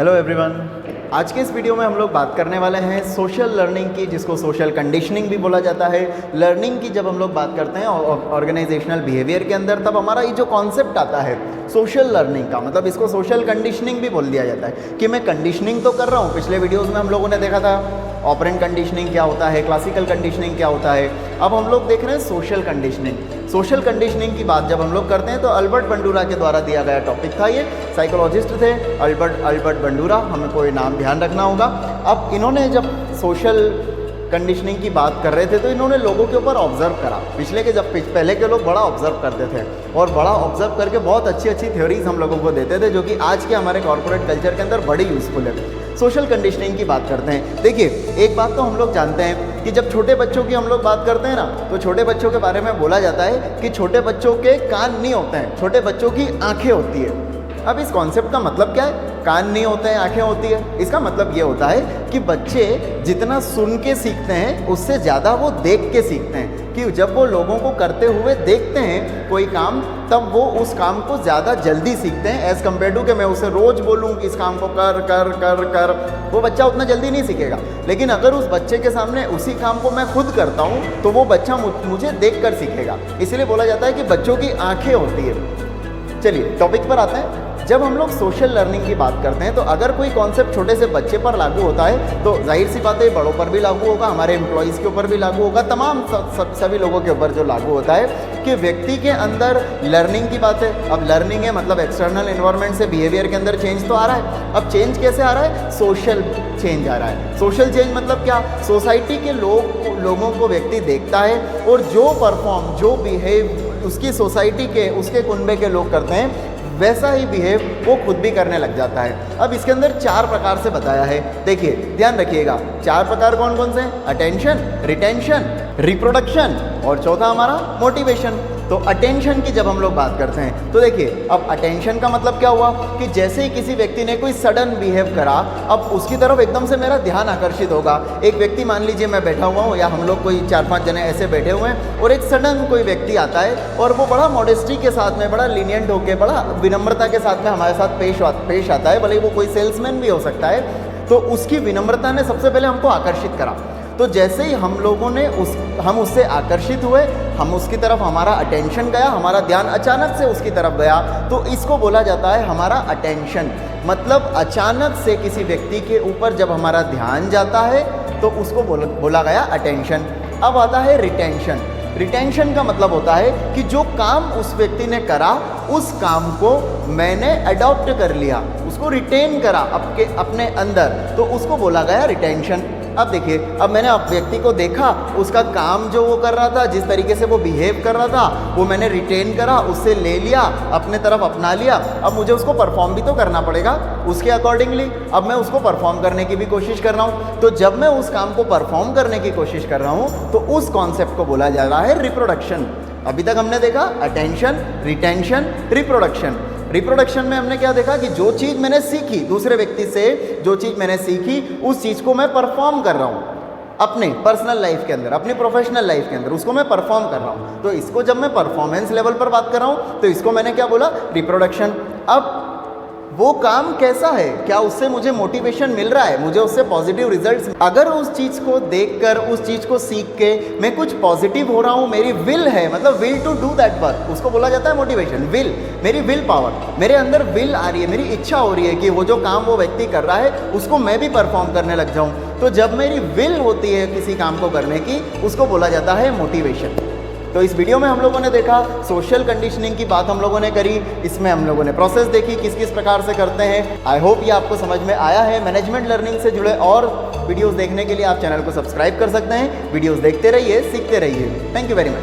Hello everyone, आज के इस वीडियो में हम लोग बात करने वाले हैं सोशल लर्निंग की, जिसको सोशल कंडीशनिंग भी बोला जाता है। लर्निंग की जब हम लोग बात करते हैं ऑर्गेनाइजेशनल बिहेवियर के अंदर, तब हमारा ये जो कॉन्सेप्ट आता है सोशल लर्निंग का, मतलब इसको सोशल कंडीशनिंग भी बोल दिया जाता है कि मैं कंडीशनिंग तो कर रहा हूँ। पिछले वीडियोज़ में हम लोगों ने देखा था ऑपरेंट कंडीशनिंग क्या होता है, क्लासिकल कंडीशनिंग क्या होता है। अब हम लोग देख रहे हैं सोशल कंडीशनिंग। सोशल कंडीशनिंग की बात जब हम लोग करते हैं तो अल्बर्ट बंडूरा के द्वारा दिया गया टॉपिक था। ये साइकोलॉजिस्ट थे अल्बर्ट बंडूरा, हमें कोई नाम ध्यान रखना होगा। अब इन्होंने जब सोशल कंडीशनिंग की बात कर रहे थे तो इन्होंने लोगों के ऊपर ऑब्जर्व करा। पहले के लोग बड़ा ऑब्जर्व करते थे और बड़ा ऑब्जर्व करके बहुत अच्छी अच्छी थ्योरीज हम लोगों को देते थे, जो कि आज के हमारे कॉर्पोरेट कल्चर के अंदर बड़ी यूज़फुल है। सोशल कंडीशनिंग की बात करते हैं। देखिए, एक बात तो हम लोग जानते हैं कि जब छोटे बच्चों की हम लोग बात करते हैं ना, तो छोटे बच्चों के बारे में बोला जाता है कि छोटे बच्चों के कान नहीं होते हैं, छोटे बच्चों की आंखें होती है। अब इस कॉन्सेप्ट का मतलब क्या है? कान नहीं होते हैं, आंखें होती है। इसका मतलब ये होता है कि बच्चे जितना सुन के सीखते हैं उससे ज़्यादा वो देख के सीखते हैं, कि जब वो लोगों को करते हुए देखते हैं कोई काम, तब वो उस काम को ज़्यादा जल्दी सीखते हैं एज़ कम्पेयर टू कि मैं उसे रोज़ बोलूँ कि इस काम को कर कर कर कर, वो बच्चा उतना जल्दी नहीं सीखेगा। लेकिन अगर उस बच्चे के सामने उसी काम को मैं खुद करता हूँ तो वो बच्चा मुझे देख कर सीखेगा। इसीलिए बोला जाता है कि बच्चों की आँखें होती है। चलिए टॉपिक पर आते हैं। जब हम लोग सोशल लर्निंग की बात करते हैं तो अगर कोई कॉन्सेप्ट छोटे से बच्चे पर लागू होता है तो जाहिर सी बात है बड़ों पर भी लागू होगा, हमारे एम्प्लॉयज़ के ऊपर भी लागू होगा, तमाम सभी लोगों के ऊपर जो लागू होता है कि व्यक्ति के अंदर लर्निंग की बात है। अब लर्निंग है मतलब एक्सटर्नल एनवायरनमेंट से बिहेवियर के अंदर चेंज तो आ रहा है। अब चेंज कैसे आ रहा है? सोशल चेंज आ रहा है। सोशल चेंज मतलब क्या? सोसाइटी के लोगों को व्यक्ति देखता है और जो परफॉर्म, जो बिहेव उसकी सोसाइटी के, उसके कुनबे के लोग करते हैं, वैसा ही बिहेव वो खुद भी करने लग जाता है। अब इसके अंदर 4 प्रकार से बताया है। देखिए ध्यान रखिएगा, 4 प्रकार कौन कौन से? अटेंशन, रिटेंशन, रिप्रोडक्शन और चौथा हमारा मोटिवेशन। तो अटेंशन की जब हम लोग बात करते हैं तो देखिए, अब अटेंशन का मतलब क्या हुआ कि जैसे ही किसी व्यक्ति ने कोई सडन बिहेव करा, अब उसकी तरफ एकदम से मेरा ध्यान आकर्षित होगा। एक व्यक्ति, मान लीजिए मैं बैठा हुआ हूँ या हम लोग कोई 4-5 जने ऐसे बैठे हुए हैं और एक सडन कोई व्यक्ति आता है और वो बड़ा मॉडेस्टी के साथ में, बड़ा लीनियंट होकर, बड़ा विनम्रता के साथ में हमारे साथ पेश आता है, भले ही वो कोई सेल्समैन भी हो सकता है। तो उसकी विनम्रता ने सबसे पहले हमको आकर्षित करा। तो जैसे ही हम लोगों ने हम उससे आकर्षित हुए, हम उसकी तरफ, हमारा अटेंशन गया, हमारा ध्यान अचानक से उसकी तरफ गया, तो इसको बोला जाता है हमारा अटेंशन। मतलब अचानक से किसी व्यक्ति के ऊपर जब हमारा ध्यान जाता है तो उसको बोला गया अटेंशन। अब आता है रिटेंशन। रिटेंशन का मतलब होता है कि जो काम उस व्यक्ति ने करा, उस काम को मैंने अडॉप्ट कर लिया, उसको रिटेन करा अपने अंदर, तो उसको बोला गया रिटेंशन। अब देखिए, अब मैंने व्यक्ति को देखा, उसका काम जो वो कर रहा था, जिस तरीके से वो बिहेव कर रहा था, वो मैंने रिटेन करा, उससे ले लिया, अपने तरफ अपना लिया। अब मुझे उसको परफॉर्म भी तो करना पड़ेगा उसके अकॉर्डिंगली। अब मैं उसको परफॉर्म करने की भी कोशिश कर रहा हूँ। तो जब मैं उस काम को परफॉर्म करने की कोशिश कर रहा हूँ तो उस कॉन्सेप्ट को बोला जा रहा है रिप्रोडक्शन। अभी तक हमने देखा अटेंशन, रिटेंशन, रिप्रोडक्शन। रिप्रोडक्शन में हमने क्या देखा कि जो चीज़ मैंने सीखी दूसरे व्यक्ति से, जो चीज़ मैंने सीखी, उस चीज़ को मैं परफॉर्म कर रहा हूँ अपने पर्सनल लाइफ के अंदर, अपनी प्रोफेशनल लाइफ के अंदर, उसको मैं परफॉर्म कर रहा हूँ। तो इसको जब मैं परफॉर्मेंस लेवल पर बात कर रहा हूँ तो इसको मैंने क्या बोला? रिप्रोडक्शन। अब वो काम कैसा है, क्या उससे मुझे मोटिवेशन मिल रहा है, मुझे उससे पॉजिटिव रिजल्ट्स? अगर उस चीज़ को देखकर, उस चीज़ को सीख के मैं कुछ पॉजिटिव हो रहा हूँ, मेरी विल है, मतलब will to do that work, उसको बोला जाता है मोटिवेशन। विल, मेरी विल पावर, मेरे अंदर विल आ रही है, मेरी इच्छा हो रही है कि वो जो काम वो व्यक्ति कर रहा है उसको मैं भी परफॉर्म करने लग जाऊँ। तो जब मेरी विल होती है किसी काम को करने की, उसको बोला जाता है मोटिवेशन। तो इस वीडियो में हम लोगों ने देखा सोशल कंडीशनिंग की बात हम लोगों ने करी, इसमें हम लोगों ने प्रोसेस देखी किस किस प्रकार से करते हैं। आई होप ये आपको समझ में आया है। मैनेजमेंट लर्निंग से जुड़े और वीडियोस देखने के लिए आप चैनल को सब्सक्राइब कर सकते हैं। वीडियोस देखते रहिए, सीखते रहिए। Thank you very much.